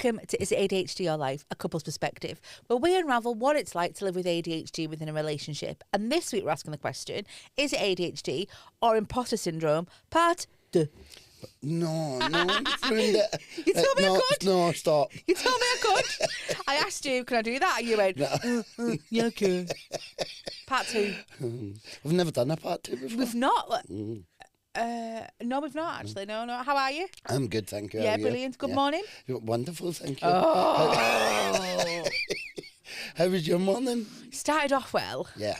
Welcome to Is It ADHD or Life? A Couple's Perspective, where we unravel what it's like to live with ADHD within a relationship. And this week we're asking the question, is it ADHD or imposter syndrome? Part 2. No, you ruined it. You told me I could. No, stop. You told me I could. I asked you, can I do that? And you went, No. yeah, okay. Part 2. We've never done a part 2 before. We've not. No, we've not actually. No. How are you? I'm good, thank you. Yeah, brilliant. Good morning. You're wonderful, thank you. Oh. How was your morning? Started off well. Yeah.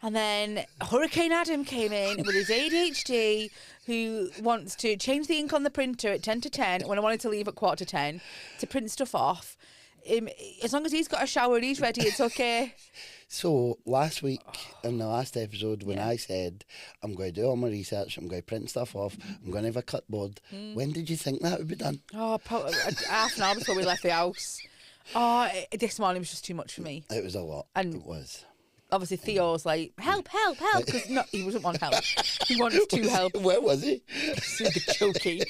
And then Hurricane Adam came in with his ADHD, who wants to change the ink on the printer at 10 to 10 when I wanted to leave at 10:15 to print stuff off. As long as he's got a shower and he's ready, it's okay. So last week, in the last episode, when I said, I'm going to do all my research, I'm going to print stuff off, I'm going to have a clipboard, when did you think that would be done? Oh, probably half an hour before we left the house. Oh, this morning was just too much for me. It was a lot. And it was. Obviously, Theo's like, help, because he wasn't want help. He wants to help. Where was he? Super choky.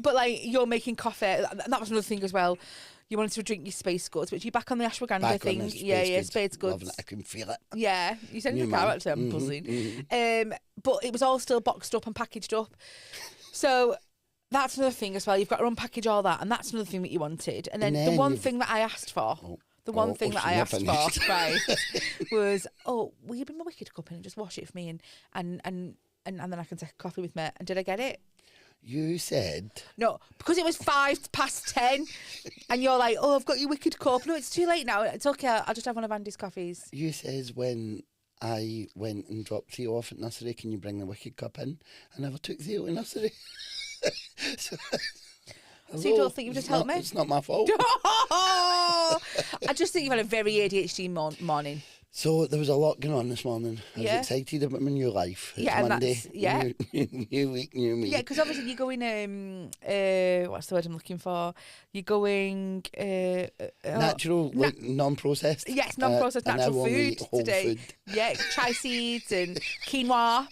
But like, you're making coffee. That was another thing as well. You wanted to drink your space goods, but you're back on the ashwagandha thing. Space goods. Loving it. I can feel it. Yeah, you said in the car actually, I'm buzzing. But it was all still boxed up and packaged up. So that's another thing as well. You've got to unpackage all that, and that's another thing that you wanted. And then the one thing that I asked for. Right, was, will you bring my Wicked cup in and just wash it for me and then I can take a coffee with me? And did I get it? You said... No, because it was 10:05 and you're like, I've got your Wicked cup. No, it's too late now. It's okay, I'll just have one of Andy's coffees. You says when I went and dropped Theo off at nursery, can you bring the Wicked cup in? I never took Theo to nursery. So you don't think you've just helped me? It's not my fault. I just think you've had a very ADHD morning. So there was a lot going on this morning. I was excited about my new life. It's Monday. New week, new me. Yeah, because obviously you're going, what's the word I'm looking for? You're going... natural, non-processed. Yes, non-processed natural food today. Food. Yeah, chia seeds and quinoa.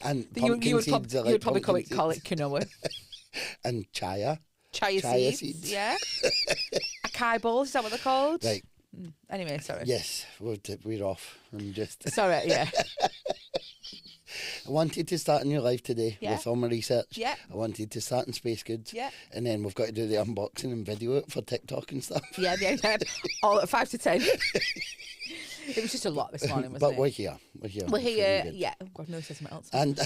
And pumpkin seeds. You would probably call it quinoa. And chia seeds. Yeah. Acai bowls, is that what they're called? Right. Anyway, sorry. Yes, we're off. I'm just... Sorry, yeah. I wanted to start a new life today with all my research. Yeah. I wanted to start in Space Goods. Yeah. And then we've got to do the unboxing and video it for TikTok and stuff. Yeah. All at 5 to 10. It was just a lot this morning, wasn't it? But we're here. We're here, yeah. Oh, God, no, there's something else. And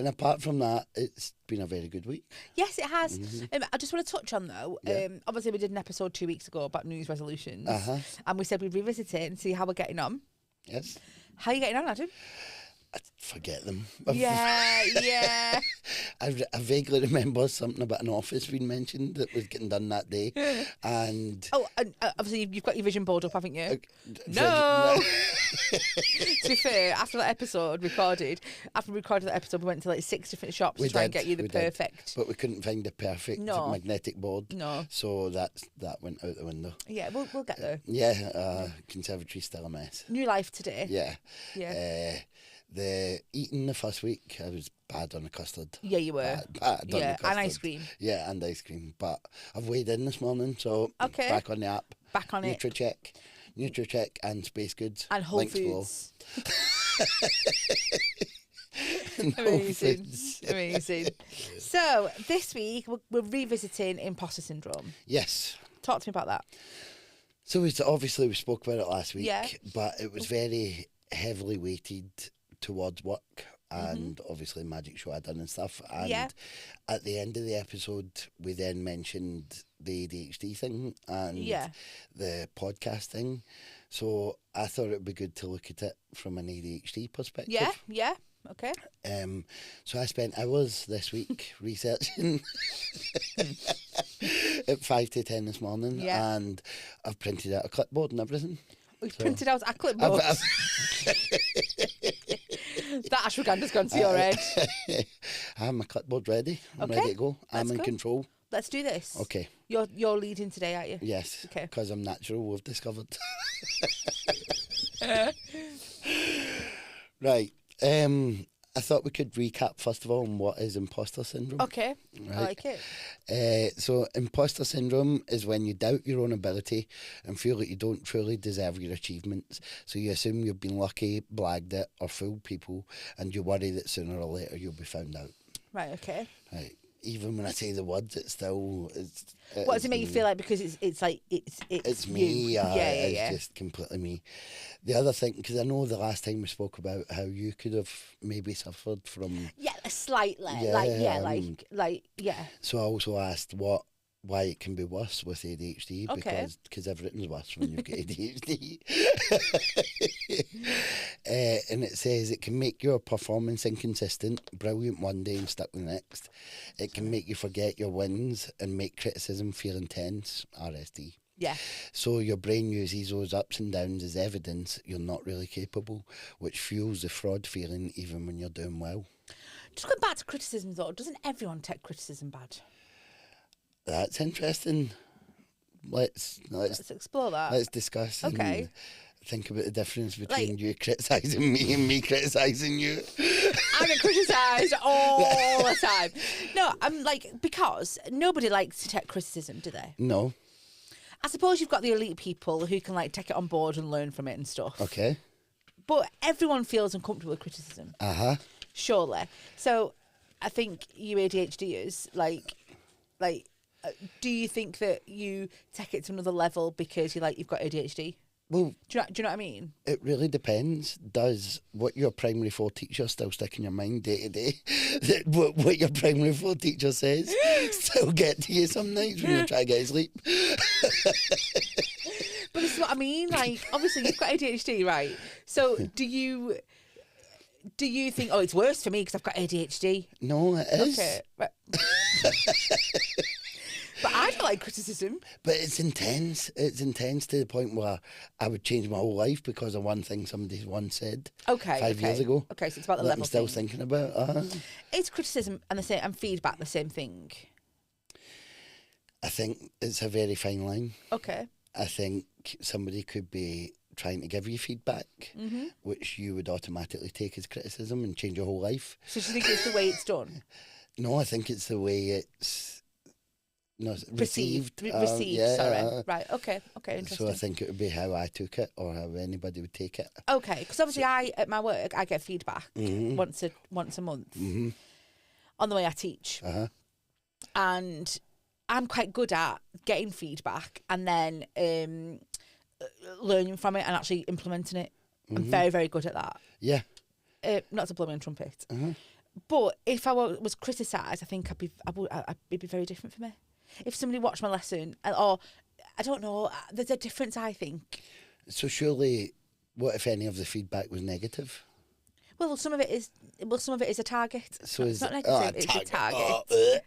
apart from that, it's been a very good week. Yes, it has. I just want to touch on, though, obviously we did an episode 2 weeks ago about New Year's resolutions. And we said we'd revisit it and see how we're getting on. Yes. How are you getting on, Adam? I forget them. Yeah. I vaguely remember something about an office being mentioned that was getting done that day. And obviously you've got your vision board up, haven't you? No. To be fair, after we recorded that episode, we went to like 6 different shops to try and get you the perfect. But we couldn't find the perfect magnetic board. No. So that went out the window. Yeah, we'll get there. Yeah, conservatory's still a mess. New life today. Yeah. The eating the first week, I was bad on the custard. Yeah, you were. Bad on the custard. And ice cream. Yeah, and ice cream. But I've weighed in this morning, so back on the app. Back on it. NutriCheck and Space Goods. And Whole Foods. Amazing. So, this week, we're revisiting imposter syndrome. Yes. Talk to me about that. So, we spoke about it last week, but it was very heavily weighted towards work and obviously Magic Show I done and stuff. And at the end of the episode, we then mentioned the ADHD thing and the podcast thing. So I thought it would be good to look at it from an ADHD perspective. Yeah. Okay. So I spent hours this week researching at 5 to 10 this morning, and I've printed out a clipboard and everything. We've printed out a clipboard. That ashwagandha's gone to your head. I have my clipboard ready. I'm ready to go. I'm in control. Let's do this. Okay. You're leading today, aren't you? Yes. Okay. Because I'm natural, we've discovered. Right. I thought we could recap first of all on what is imposter syndrome. Okay, Right. I like it. So imposter syndrome is when you doubt your own ability and feel like you don't truly deserve your achievements. So you assume you've been lucky, blagged it, or fooled people, and you worry that sooner or later you'll be found out. Right, okay. Right. Even when I say the words, it's still. What does it make you feel like? Because it's like It's me. you. It's just completely me. The other thing, because I know the last time we spoke about how you could have maybe suffered from. Yeah, slightly. Yeah. So I also asked why it can be worse with ADHD, Okay. because everything's worse when you've got ADHD. And it says it can make your performance inconsistent, brilliant one day and stuck the next. It can make you forget your wins and make criticism feel intense, RSD. Yeah. So your brain uses those ups and downs as evidence you're not really capable, which fuels the fraud feeling even when you're doing well. Just going back to criticism though, doesn't everyone take criticism bad? That's interesting. Let's explore that. Let's discuss. Okay. And think about the difference between you criticising me and me criticising you. I get criticised all the time. No, I'm like, because nobody likes to take criticism, do they? No. I suppose you've got the elite people who can like take it on board and learn from it and stuff. Okay. But everyone feels uncomfortable with criticism. Surely. So I think you ADHDers, do you think that you take it to another level because you've got ADHD? Well, do you know what I mean? It really depends. Does what your primary four teacher still stick in your mind day to day? What your primary four teacher says still get to you some nights when you're trying to get to sleep? But this is what I mean. Like, obviously, you've got ADHD, right? So do you think, oh, it's worse for me because I've got ADHD? No, it is. Okay. But I don't like criticism. But it's intense. It's intense to the point where I would change my whole life because of one thing somebody once said. Okay. 5 years ago. Okay, so it's about the that level I'm still thing. thinking about. Is criticism and feedback the same thing? I think it's a very fine line. Okay. I think somebody could be trying to give you feedback, which you would automatically take as criticism and change your whole life. So do you think it's the way it's done? No, I think it's the way it's received. Sorry. Right, okay, interesting. So I think it would be how I took it or how anybody would take it. Okay, because obviously at my work, I get feedback once a month on the way I teach. And I'm quite good at getting feedback and then learning from it and actually implementing it. I'm very, very good at that. Yeah. Not to blow my own trumpet. But if I was criticised, I think it'd be very different for me. If somebody watched my lesson, or I don't know, there's a difference, I think. So surely, what if any of the feedback was negative? Well, some of it is a target. So it's not negative. It's a target.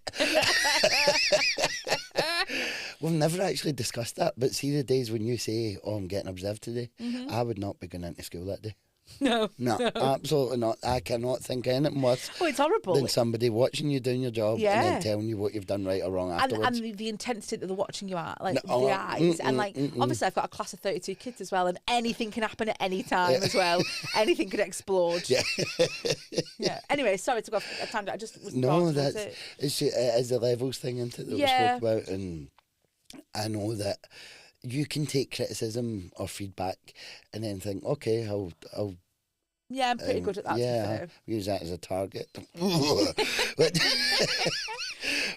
We've never actually discussed that, but see the days when you say, "Oh, I'm getting observed today," I would not be going into school that day. No, absolutely not. I cannot think of anything worse. Oh, it's horrible. Than somebody watching you doing your job and then telling you what you've done right or wrong afterwards. And the intensity that they're watching you at, the eyes. And obviously I've got a class of 32 kids as well, and anything can happen at any time as well. Anything could explode. Yeah. Anyway, sorry to go off a tangent. I just was it is a levels thing, isn't it, that we spoke about, and I know that you can take criticism or feedback and then think, okay, I'll yeah, I'm pretty good at that. Yeah, use that as a target.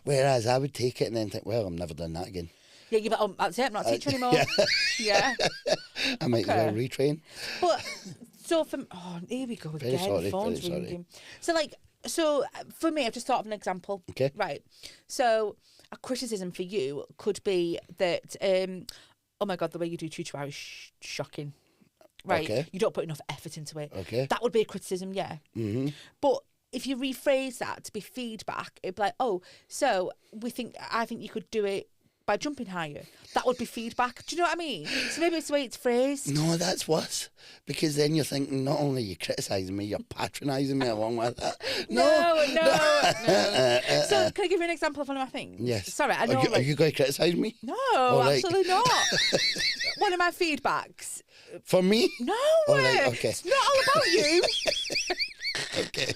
Whereas I would take it and then think, well, I'm never done that again. Yeah, you're like, that's it, I'm not a teacher anymore. Yeah. I might as well retrain. But so here we go again. Very Phone's sorry. ringing. So for me, I've just thought of an example. Okay. Right. So a criticism for you could be that, oh my God, the way you do tutorial is shocking. Right. Okay. You don't put enough effort into it. Okay. That would be a criticism, yeah. But if you rephrase that to be feedback, it'd be like, oh, so I think you could do it by jumping higher. That would be feedback. Do you know what I mean? So maybe it's the way it's phrased. No, that's worse. Because then you're thinking, not only are you criticising me, you're patronising me along with that. No. So can I give you an example of one of my things? Yes. Sorry, I know. Are you going to criticise me? No, absolutely not. One of my feedbacks. For me? No. All right, okay. It's not all about you. Okay.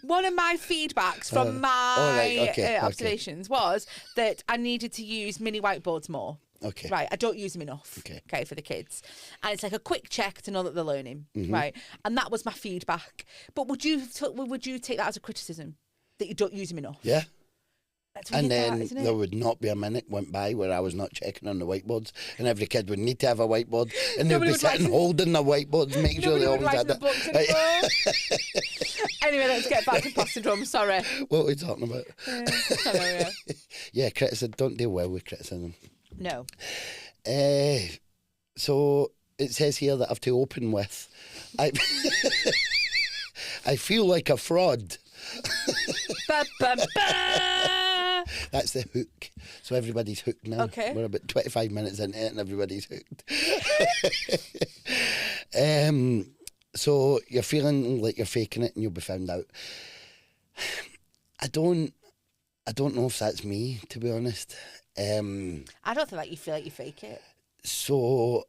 One of my feedbacks from my observations was that I needed to use mini whiteboards more. Okay. Right, I don't use them enough. Okay, for the kids, and it's like a quick check to know that they're learning. Right, and that was my feedback. But would you take that as a criticism that you don't use them enough? Yeah. That's And really then that, isn't it? there would not be a minute went by where I was not checking on the whiteboards, and every kid would need to have a whiteboard, and they'd be sitting holding the whiteboards, making sure they always had it. Anyway, let's get back to imposter syndrome. Sorry. What are we talking about? Yeah, criticism. Don't deal well with criticism. No. So it says here that I have to open with, I feel like a fraud. Ba, ba, ba. That's the hook. So everybody's hooked now. Okay. We're about 25 minutes into it and everybody's hooked. So you're feeling like you're faking it and you'll be found out. I don't know if that's me, to be honest. I don't think that you feel like you fake it. So,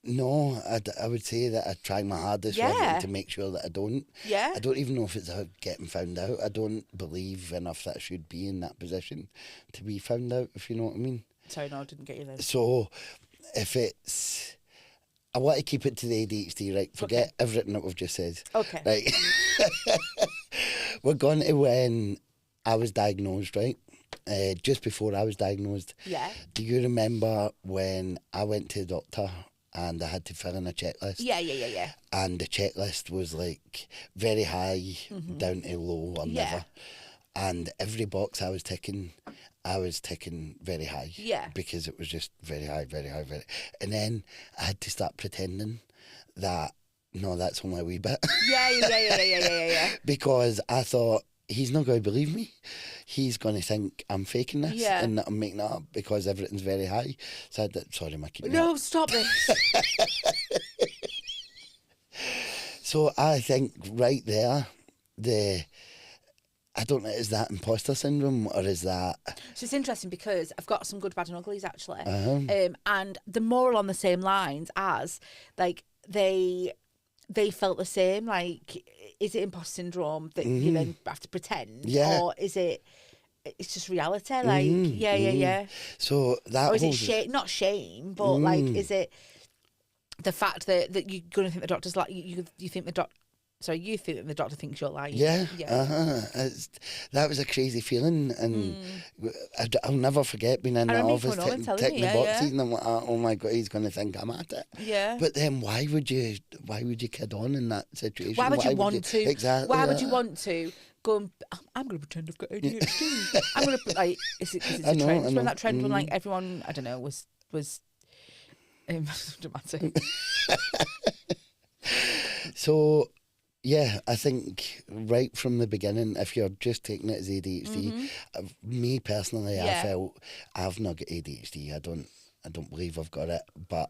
no, I would say that I try my hardest with it to make sure that I don't. Yeah. I don't even know if it's about getting found out. I don't believe enough that I should be in that position to be found out, if you know what I mean. Sorry, no, I didn't get you there. So, if it's... I want to keep it to the ADHD, right? Forget everything that we've just said. Okay. Right? We're going to when I was diagnosed, right? Just before I was diagnosed. Yeah. Do you remember when I went to the doctor and I had to fill in a checklist? Yeah. And the checklist was like very high, down to low or never. And every box I was ticking very high. Yeah. Because it was just very high, very high, very... And then I had to start pretending that, no, that's only a wee bit. Yeah. Because I thought, he's not going to believe me. He's going to think I'm faking this and that I'm making it up because everything's very high. So I did, sorry, my keeping No, stop this. So I think right there, I don't know, is that imposter syndrome or is that... So it's interesting because I've got some good, bad and uglies actually. And the more along the same lines as, like, they felt the same, like... Is it imposter syndrome that you then have to pretend? Yeah. Or is it, it's just reality? Like, yeah. So that... Or is it shame? Not shame, but like, is it the fact that you're going to think the doctor's like, you think the doctor... Sorry, you think that the doctor thinks you're lying. Yeah. That was a crazy feeling, and I'll never forget being in the office ticking the boxes, and I'm like, oh my God, he's going to think I'm at it. Yeah. But then why would you kid on in that situation? Why would you want to? Exactly. Why would you want to go and, I'm going to pretend I've got ADHD. I'm going to, like, is it a trend? When that trend when, like, everyone, I don't know, was dramatic. So... Yeah, I think right from the beginning, if you're just taking it as ADHD, me personally, I felt I've not got ADHD. I don't believe I've got it, but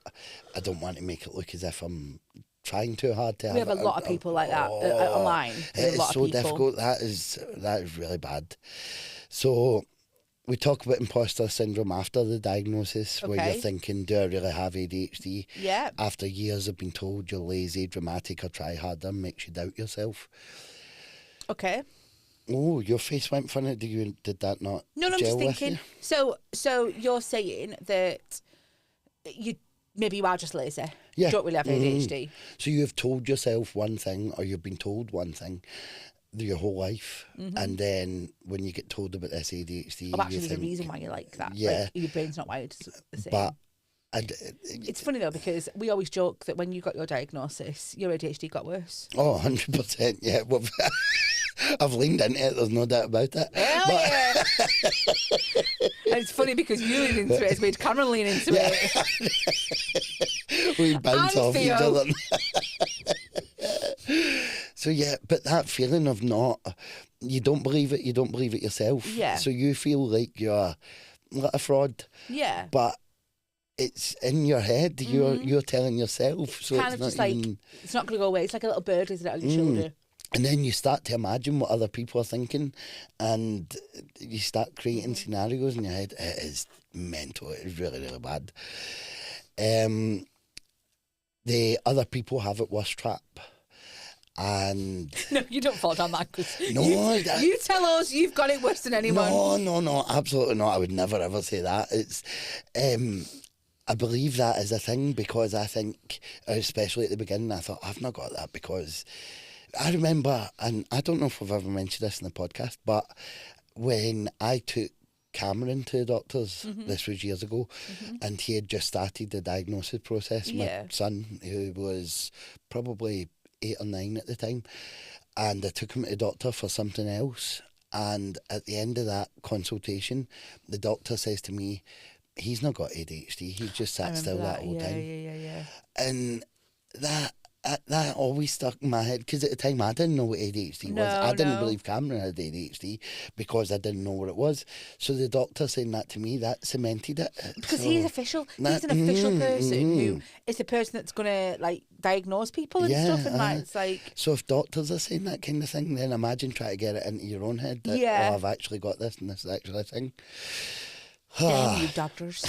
I don't want to make it look as if I'm trying too hard to have it. We have a lot of people like that online. It's so difficult. That is really bad. So we talk about imposter syndrome after the diagnosis, where you're thinking, do I really have ADHD? Yeah. After years of being told you're lazy, dramatic, or try harder, makes you doubt yourself. Okay. Oh, your face went funny. Did that not? No, I'm just thinking. So you're saying that maybe you are just lazy. Yeah. You don't really have ADHD. So you've told yourself one thing, or you've been told one thing your whole life, and then when you get told about this ADHD, actually, there's a reason why you're like that. Yeah, like, your brain's not wired the same. But it's funny though, because we always joke that when you got your diagnosis, your ADHD got worse. Oh, 100%. Yeah, well, I've leaned into it. There's no doubt about it. Yeah. And it's funny because you lean into it, it's made Cameron lean into it. We bounce off each other. So yeah, but that feeling of you don't believe it yourself. Yeah. So you feel like you're like a fraud. Yeah. But it's in your head. You're telling yourself. So kind it's of just not like, it's not going to go away. It's like a little bird, isn't it, on your shoulder? And then you start to imagine what other people are thinking, and you start creating scenarios in your head. It is mental. It is really, really bad. The other people have it worse trap. And no, you don't fall down that. No, you tell us you've got it worse than anyone. No, absolutely not. I would never ever say that. It's, I believe that is a thing because I think, especially at the beginning, I thought I've not got that because I remember, and I don't know if I've ever mentioned this in the podcast, but when I took Cameron to the doctors, this was years ago, and he had just started the diagnosis process. My son, who was probably 8 or 9 at the time, and I took him to the doctor for something else, and at the end of that consultation the doctor says to me, he's not got ADHD, he's just sat still that whole time. And that always stuck in my head because at the time I didn't know what ADHD was. I didn't believe Cameron had ADHD because I didn't know what it was. So the doctor saying that to me, that cemented it. Because he's official. He's an official person who is the person that's going to like diagnose people and stuff. And like, it's like. So if doctors are saying that kind of thing, then imagine trying to get it into your own head that, oh, I've actually got this and this is actually a thing. Damn you doctors.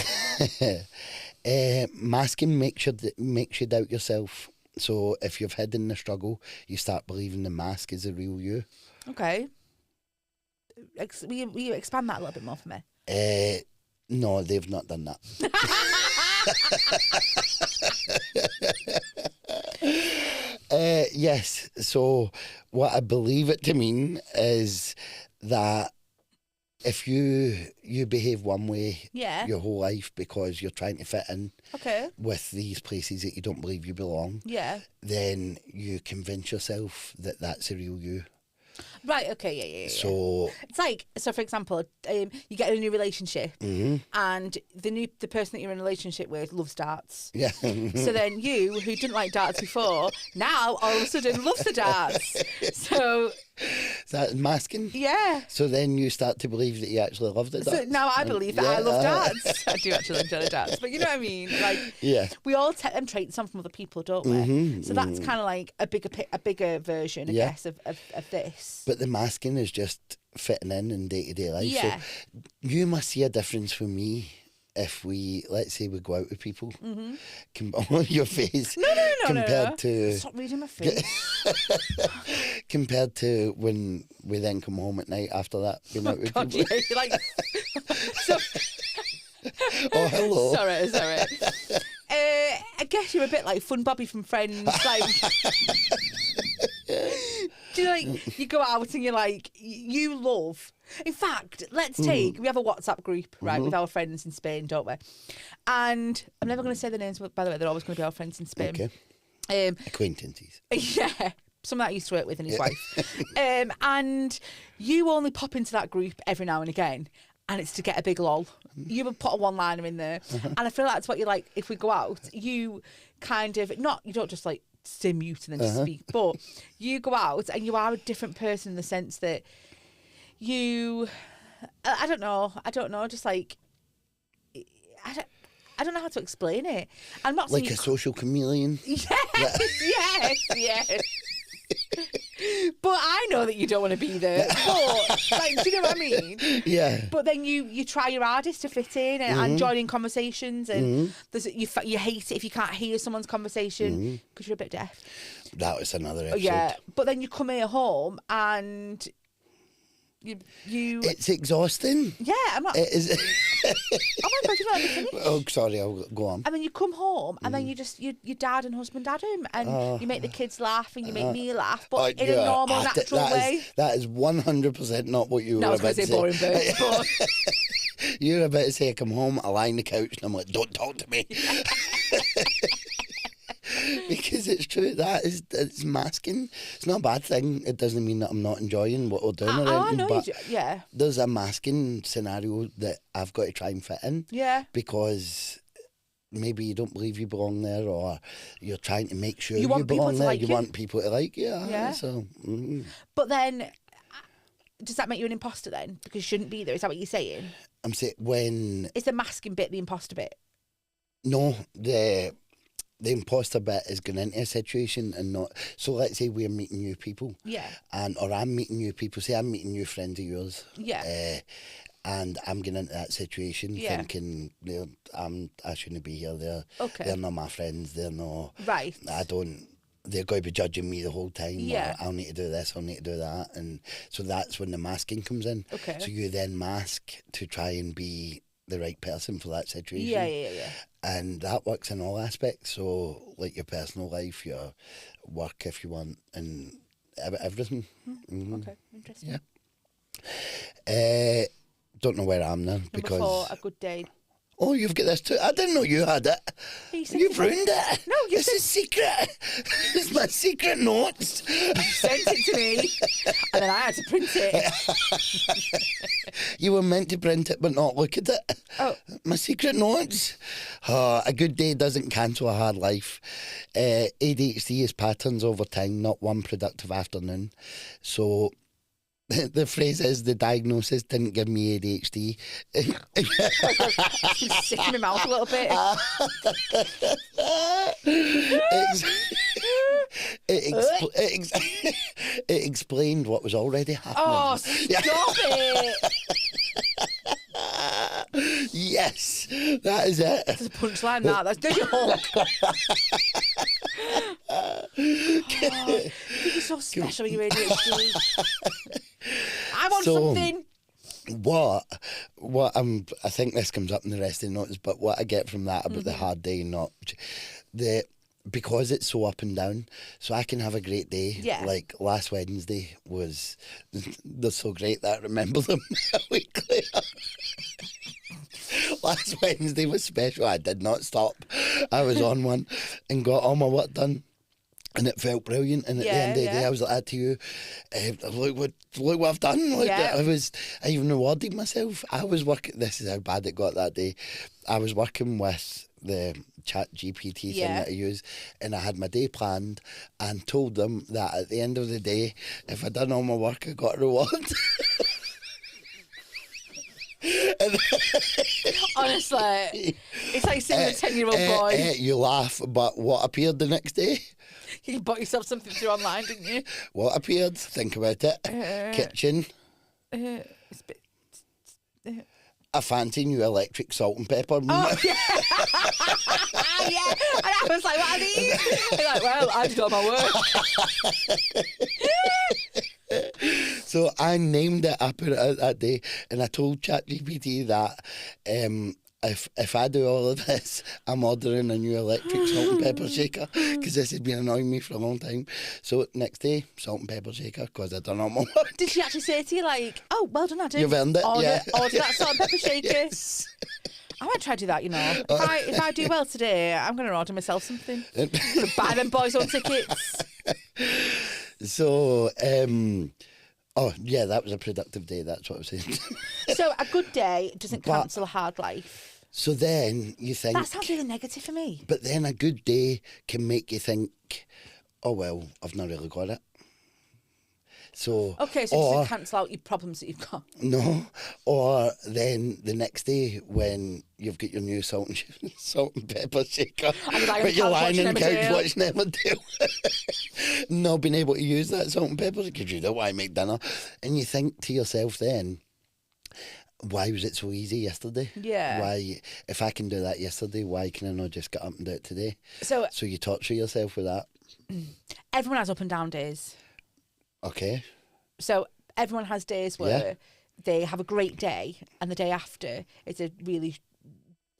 Masking makes you doubt yourself. So if you've hidden the struggle, you start believing the mask is the real you. Okay. Will you expand that a little bit more for me? No, they've not done that. Yes. So what I believe it to mean is that if you behave one way your whole life because you're trying to fit in with these places that you don't believe you belong, then you convince yourself that that's the real you. Right, okay, yeah. So it's like, so for example, you get in a new relationship and the person that you're in a relationship with loves darts. Yeah. So then you, who didn't like darts before, now all of a sudden loves the darts. So that's masking? Yeah. So then you start to believe that you actually love the darts. So now I believe that I love darts. I do actually enjoy the darts. But you know what I mean? Like, we all take them traits on from other people, don't we? So that's kind of like a bigger version, I guess, of this. But the masking is just fitting in day-to-day life. So you must see a difference for me if we, let's say we go out with people, on your face. No. Compared to... Stop reading my face. Compared to when we then come home at night after that, being out with people. Yeah, you're like... Oh, hello. Sorry. I guess you're a bit like Fun Bobby from Friends. Like... Do you like, you go out and you're like, you love... In fact, let's take... We have a WhatsApp group, right, with our friends in Spain, don't we? And I'm never going to say the names, but by the way, they're always going to be our friends in Spain. Okay. Acquaintances. Yeah. Someone that I used to work with and his wife. And you only pop into that group every now and again, and it's to get a big lol. You would put a one-liner in there. And I feel like that's what you like. If we go out, you kind of... You don't just like stay mute and then just speak, but you go out and you are a different person in the sense that you... I don't know, just like... I don't know how to explain it. I'm not like a social chameleon. Yes. But I know that you don't want to be there. But, like, do you know what I mean? Yeah. But then you try your hardest to fit in and join in conversations, and you hate it if you can't hear someone's conversation because you're a bit deaf. That was another episode. Yeah. But then you come here home and you. It's exhausting. Yeah, I'm not. It is. Oh my God, you're not let me finish. Oh, sorry, I'll go on. And then you come home and then you just, your dad and husband Adam, and you make the kids laugh and you make me laugh, but in a normal, natural way. That is 100% not what you were about to say. No, I was going to say boring birds, but... You're about to say, I come home, I lie on the couch, and I'm like, don't talk to me. Because it's true, it's masking. It's not a bad thing. It doesn't mean that I'm not enjoying what we're doing or anything, but there's a masking scenario that I've got to try and fit in. Yeah. Because maybe you don't believe you belong there, or you're trying to make sure you people belong there. like you want people to like you. Yeah. So, But then, does that make you an imposter then? Because you shouldn't be there. Is that what you're saying? I'm saying when... Is the masking bit the imposter bit? No, the imposter bit is going into a situation and not... So let's say we're meeting new people. Yeah. Or I'm meeting new people. Say I'm meeting new friends of yours. Yeah. And I'm getting into that situation thinking, I shouldn't be here. They're not my friends. They're not... Right. I don't... they're going to be judging me the whole time. Yeah. Or I'll need to do this, I'll need to do that. And so that's when the masking comes in. Okay. So you then mask to try and be the right person for that situation. Yeah. And that works in all aspects. So, like your personal life, your work, if you want, and everything. Mm-hmm. Okay, interesting. Yeah. Don't know where I am now. Number 4, a good day. Oh, you've got this too. I didn't know you had it. You've ruined it. No, It's a secret. It's my secret notes. You sent it to me, and then I had to print it. You were meant to print it, but not look at it. Oh. My secret notes. Oh, a good day doesn't cancel a hard life. ADHD is patterns over time, not one productive afternoon. So the phrase is, the diagnosis didn't give me ADHD. It's sick in my mouth a little bit. It explained what was already happening. Oh, stop it! Yes, that is it. There's a punchline that. That's the joke. You're so special with your ADHD. I want something. What I think this comes up in the rest of the notes, but what I get from that about the hard day, because it's so up and down, so I can have a great day. Yeah. Like last Wednesday they're so great that I remember them a week later. Last Wednesday was special. I did not stop. I was on one and got all my work done. And it felt brilliant. And at the end of the day, I was like that to you. Look what I've done. I even rewarded myself. I was working. This is how bad it got that day. I was working with the chat GPT thing that I use, and I had my day planned and told them that at the end of the day, if I'd done all my work, I got a reward. Honestly, it's like seeing a 10-year-old boy. You laugh, but what appeared the next day? You bought yourself something through online, didn't you? What appeared? Think about it. Kitchen. A fancy new electric salt and pepper. Oh, yeah. Yeah. And I was like, what are these? You're like, well, I did all my work. So I named it, I put it out that day, and I told ChatGPT that if I do all of this, I'm ordering a new electric salt and pepper shaker, because this has been annoying me for a long time. So next day, salt and pepper shaker, because I done all my work. Did she actually say to you, like, oh, well done, Adam? You've earned it, order that salt and pepper shaker. Yes. I might try to do that, you know. If I do well today, I'm going to order myself something. I'm going to buy them boys on tickets. So, oh, yeah, that was a productive day. That's what I was saying. So a good day doesn't cancel a hard life. So then you think... That sounds really negative for me. But then a good day can make you think, oh, well, I've not really got it. So, okay, so it doesn't cancel out your problems that you've got. No, or then the next day when you've got your new salt and pepper shaker, but you're lying on the couch watching Emmerdale, not being able to use that salt and pepper because you don't want to make dinner, and you think to yourself then, why was it so easy yesterday? Yeah. Why, if I can do that yesterday, why can I not just get up and do it today? So you torture yourself with that. Everyone has up and down days. Okay. So everyone has days where they have a great day and the day after it's a really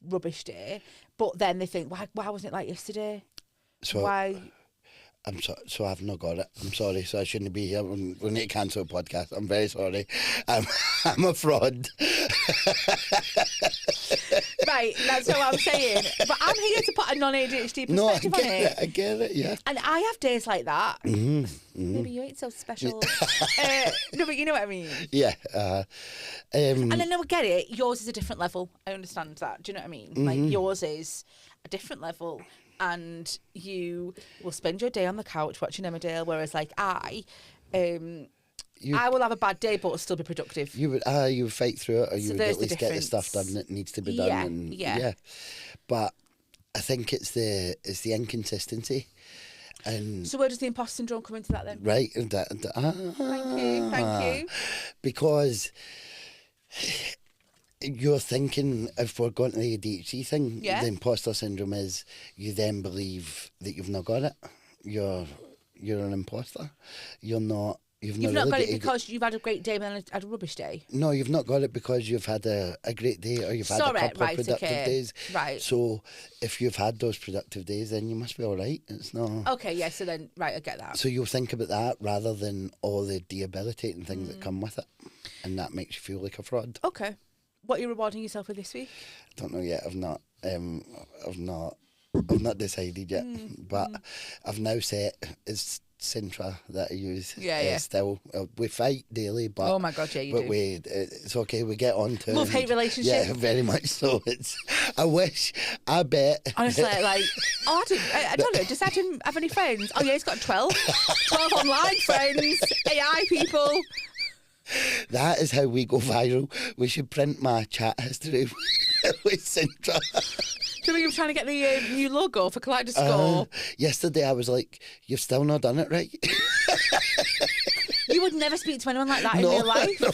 rubbish day. But then they think, why wasn't it like yesterday? So why? So I've not got it. I'm sorry. So I shouldn't be here. We need to cancel the podcast. I'm very sorry. I'm a fraud. Right, that's what I'm saying. But I'm here to put a non-ADHD perspective on it. I get it, yeah. And I have days like that. Maybe you ain't so special. No, but you know what I mean? Yeah. And then I get it. Yours is a different level. I understand that. Do you know what I mean? Like, yours is a different level. And you will spend your day on the couch watching Emmerdale, whereas, like, I will have a bad day, but it'll still be productive. You would fight through it, or you would at least get the stuff done that needs to be done. Yeah. But I think it's the inconsistency. And so where does the imposter syndrome come into that then? Right. Thank you. Because you're thinking, if we're going to the ADHD thing, the imposter syndrome is you then believe that you've not got it. you're an imposter. You're not. You've not really got it because you've had a great day and then had a rubbish day? No, you've not got it because you've had a great day or you've had a couple of productive days. Right. So if you've had those productive days, then you must be all right. It's not... Okay, yeah, so then, right, I get that. So you'll think about that rather than all the debilitating things that come with it. And that makes you feel like a fraud. Okay. What are you rewarding yourself with this week? I don't know yet. I've not decided yet. But I've now set... It's Sintra that I use. Still, we fight daily, but oh my god, yeah, you do. But it's okay. We get on to love-hate relationship. Yeah, very much so. I bet. Honestly, like, I don't know. Does Adam have any friends? Oh yeah, he's got 12 online friends, AI people. That is how we go viral. We should print my chat history with Sintra. Do you think I'm trying to get the new logo for Kaleidoscope? Yesterday I was like, you've still not done it right. You would never speak to anyone like that in real life. No.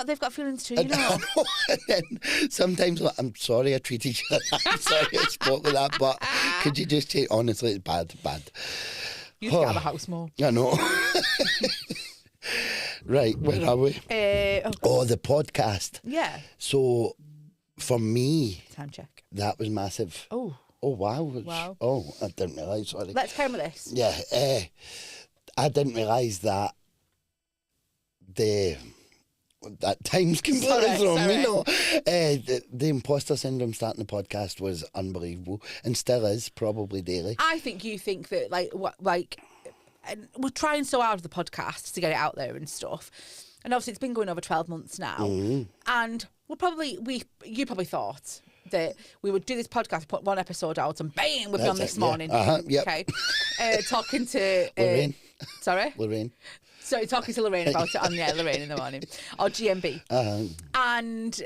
They've got feelings too, you know. And then sometimes like, I'm sorry I treated you like that. I'm sorry I spoke with that, but could you just say, honestly, it's bad. You should get out of the house more. I know. Right, where are we? The podcast. Yeah. So, for me... Time check. That was massive. Oh, wow. Wow. Oh, I didn't realise, sorry. Let's carry on with this. Yeah, I didn't realise that that time's completely thrown me. No, the imposter syndrome starting the podcast was unbelievable and still is, probably daily. I think you think that, and we're trying so hard with the podcast to get it out there and stuff. And obviously it's been going over 12 months now. And you probably thought that we would do this podcast, put one episode out, and bam, we've done this morning. Yep. Okay. Talking to... Lorraine. Sorry? Lorraine. So talking to Lorraine about it on Lorraine in the morning, or GMB, and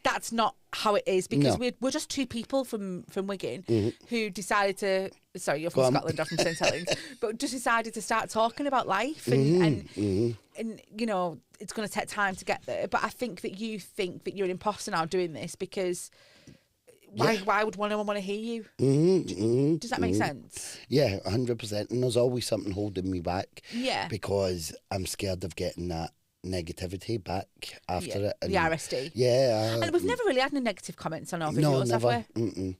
that's not how it is because we're just two people from Wigan who decided to. Sorry, you're from Scotland, I'm from St Helens, but just decided to start talking about life and you know it's going to take time to get there. But I think that you think that you're an imposter now doing this because. Why would anyone want to hear you? Does that make sense? Yeah, 100%. And there's always something holding me back. Yeah. Because I'm scared of getting that negativity back after it. And the RSD. Yeah. And we've never really had any negative comments on our videos, never. have we?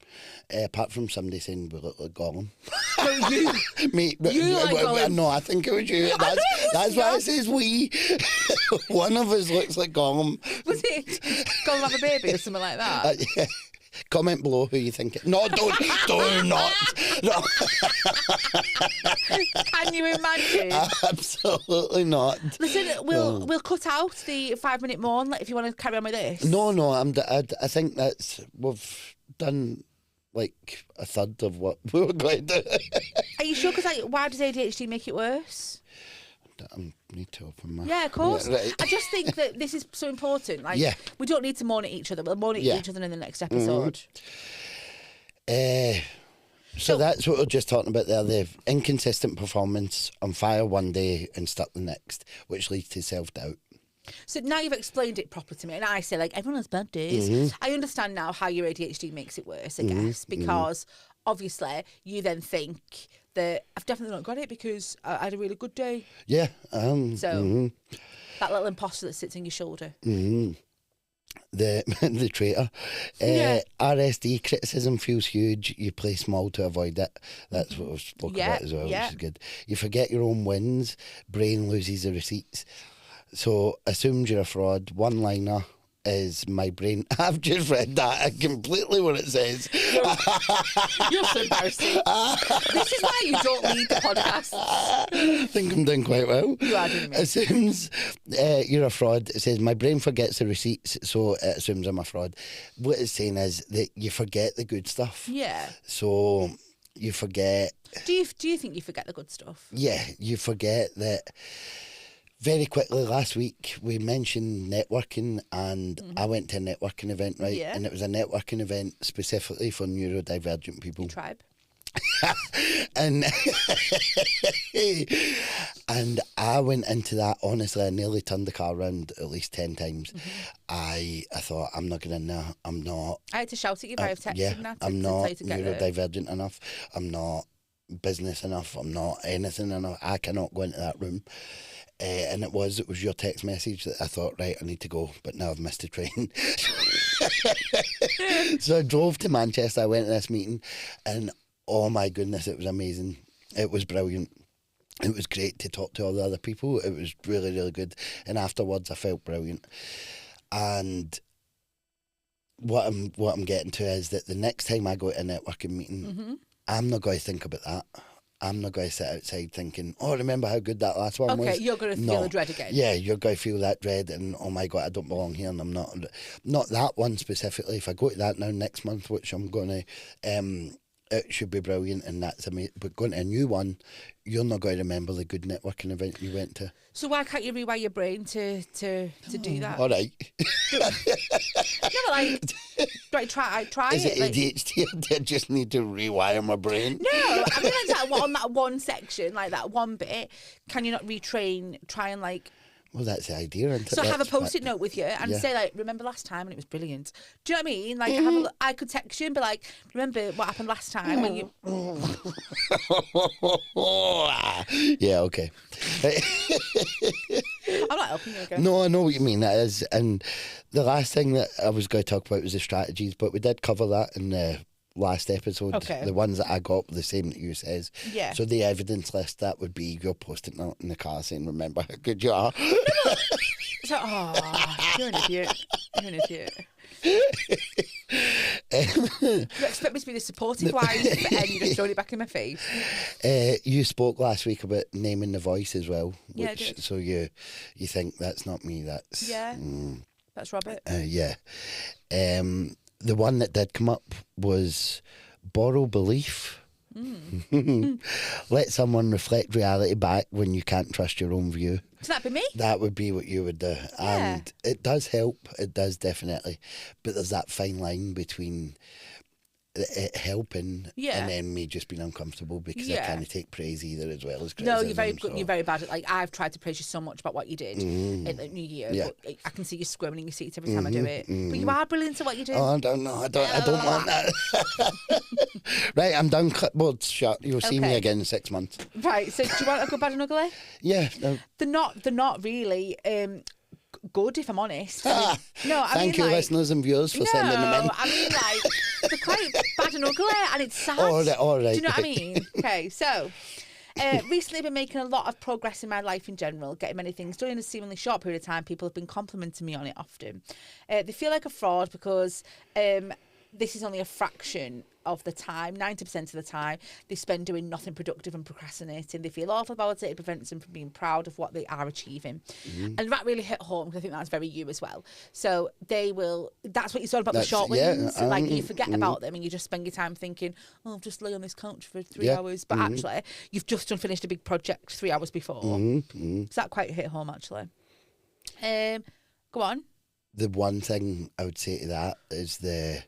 Apart from somebody saying we look like Gollum. No, you. Me. You like Gollum. No, I think it was you. That's why it says we. One of us looks like Gollum. Was it Gollum have a baby or something like that? Yeah. Comment below who you think. No, do not. No. Can you imagine? Absolutely not. Listen, we'll cut out the 5 minute moan if you want to carry on with this. No. I think we've done like a third of what we were going to do. Are you sure? Because why does ADHD make it worse? I need to open my... Yeah, of course. Yeah, right. I just think that this is so important. We don't need to moan at each other. We'll moan at each other in the next episode. So that's what we're just talking about there. The inconsistent performance, on fire one day and stuck the next, which leads to self-doubt. So now you've explained it properly to me, and I say, everyone has bad days. I understand now how your ADHD makes it worse, I guess, because obviously you then think that I've definitely not got it because I had a really good day. Yeah. That little imposter that sits on your shoulder. The traitor. RSD criticism feels huge. You play small to avoid it. That's what we've spoken about as well, which is good. You forget your own wins. Brain loses the receipts. So assumes you're a fraud. One-liner is my brain. I've just read that completely what it says. You're so embarrassing. This is why you don't lead the podcast. I think I'm doing quite well. You are doing amazing. Assumes you're a fraud. It says my brain forgets the receipts, so it assumes I'm a fraud. What it's saying is that you forget the good stuff. Yeah. So you forget. Do you think you forget the good stuff? Yeah, you forget that. Very quickly, last week, we mentioned networking, and I went to a networking event, right? Yeah. And it was a networking event specifically for neurodivergent people. Your tribe. and and I went into that, honestly, I nearly turned the car around at least 10 times. I thought, I'm not going to, I'm not. I had to shout at you by text. I'm not neurodivergent enough. I'm not business enough. I'm not anything enough. I cannot go into that room. And it was your text message that I thought, right, I need to go, but now I've missed the train. So I drove to Manchester. I went to this meeting, and oh my goodness, it was amazing. It was brilliant. It was great to talk to all the other people. It was really, really good. And afterwards, I felt brilliant. And what I'm getting to is that the next time I go to a networking meeting, I'm not going to think about that. I'm not going to sit outside thinking, oh, remember how good that last one was? Okay, you're going to feel the dread again. Yeah, you're going to feel that dread and, oh my God, I don't belong here, and I'm not. Not that one specifically. If I go to that now next month, which I'm going to, it should be brilliant, and that's amazing. But going to a new one, you're not going to remember the good networking event you went to. So why can't you rewire your brain to do that? All right. No, but like, try Is it like, ADHD? I just need to rewire my brain. No, I mean like that on that one section, like that one bit. Can you not retrain? Try and like. Well, that's the idea, isn't it? So have a post-it note with you and say, like, remember last time and it was brilliant. Do you know what I mean? Like, I could text you and be like, remember what happened last time when you... Yeah, okay. I'm not helping you again. No, I know what you mean. That is, and the last thing that I was going to talk about was the strategies, but we did cover that in the last episode. Okay. The ones that I got were the same that you says. Yeah. So the evidence list, that would be your post-it note in the car saying, remember how good you are. So, you're an idiot. You're an idiot. You expect me to be the supportive wife and you just thrown it back in my face. You spoke last week about naming the voice as well. Yeah, I did. So you think that's not me, that's... Yeah, that's Robert. Yeah. The one that did come up was borrow belief. Let someone reflect reality back when you can't trust your own view. So that'd be me? That would be what you would do. Yeah. And it does help. It does definitely. But there's that fine line between it helping and then me just being uncomfortable because I can't take praise either as well as criticism. No, you're very good. So. You're very bad at, like, I've tried to praise you so much about what you did in the New Year, but I can see you squirming in your seats every time I do it. But you are brilliant at what you do. Oh, I don't know. I don't want that. Right, I'm done. Clipboard's shut. You'll see me again in 6 months. Right. So do you want a good, bad and ugly? Yeah. No. They're not really. Good, if I'm honest. Thank you, listeners and viewers, for sending them in. I mean, like, they're quite bad and ugly, and it's sad. All right. Do you know what I mean? Okay, so recently I've been making a lot of progress in my life in general, getting many things done in a seemingly short period of time. People have been complimenting me on it often. They feel like a fraud because this is only a fraction of the time. 90% of the time they spend doing nothing productive and procrastinating. They feel awful about it. It prevents them from being proud of what they are achieving. And that really hit home because I think that's very you as well. So that's what you said about the short wins. Like you forget about them and you just spend your time thinking, oh, I'll just lay on this couch for 3 hours. But actually you've just finished a big project 3 hours before. So that quite hit home actually. Go on. The one thing I would say to that is the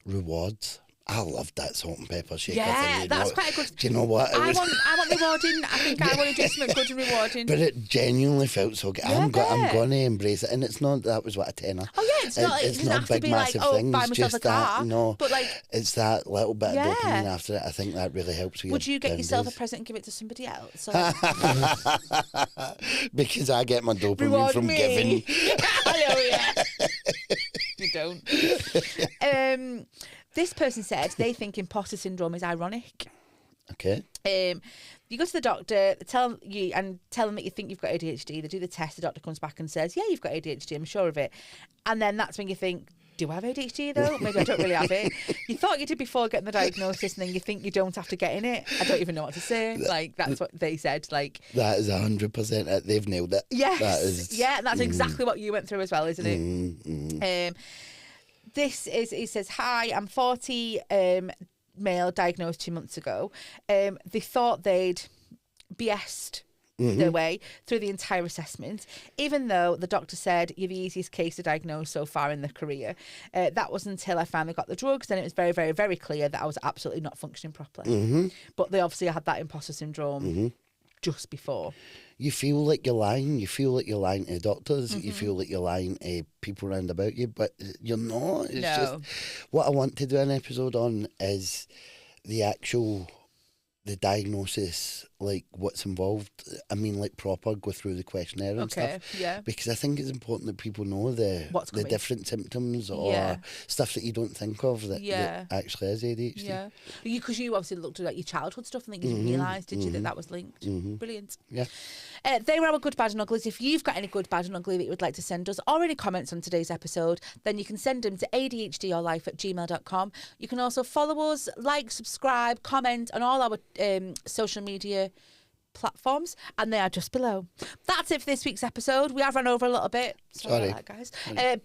rewards. I loved that salt and pepper shaker thing. Yeah, that's quite a good... Do you know what? I want rewarding. I think I want to do something good and rewarding. But it genuinely felt so good. I'm going to embrace it. And it's not, that was what, a tenner? Oh, yeah, it's not, it's not big, massive things. Buy myself a car. That, no, but like, it's that little bit of dopamine after it. I think that really helps with Would you get yourself days. a present and give it to somebody else? Because I get my dopamine Reward from me. giving. I know, yeah. You don't. This person said they think imposter syndrome is ironic. Okay. You go to the doctor, tell them that you think you've got ADHD. They do the test. The doctor comes back and says, "Yeah, you've got ADHD. I'm sure of it." And then that's when you think, "Do I have ADHD though? Maybe I don't really have it." You thought you did before getting the diagnosis, and then you think you don't have to get in it. I don't even know what to say. Like that's what they said. Like that is 100% it. They've nailed it. Yes. That is, yeah, that's exactly what you went through as well, isn't it? This is, he says, hi, I'm 40, male, diagnosed 2 months ago. They thought they'd BS'd their way through the entire assessment, even though the doctor said, you're the easiest case to diagnose so far in their career. That was until I finally got the drugs, and it was very, very, very clear that I was absolutely not functioning properly. But they obviously had that imposter syndrome just before. You feel like you're lying. You feel like you're lying to doctors. You feel like you're lying to people around about you, but you're not. It's just what I want to do an episode on is the actual the diagnosis, like what's involved. I mean, like proper go through the questionnaire and stuff. Yeah. Because I think it's important that people know the different symptoms or stuff that you don't think of that actually is ADHD. Yeah. Because you obviously looked at your childhood stuff and then you didn't realise, did you, that was linked? Brilliant. Yeah. They were our good, bad and uglies. If you've got any good, bad and ugly that you would like to send us or any comments on today's episode, then you can send them to adhdyourlife@gmail.com. You can also follow us, like, subscribe, comment on all our social media platforms, and they are just below. That's it for this week's episode. We have run over a little bit. Sorry about that, guys.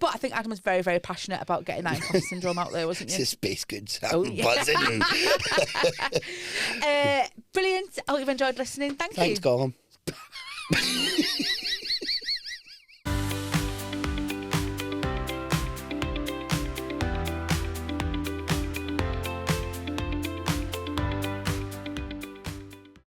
But I think Adam was very, very passionate about getting that imposter syndrome out there, wasn't you? It's a space goods. I'm buzzing. Brilliant. I hope you've enjoyed listening. Thanks, Colin.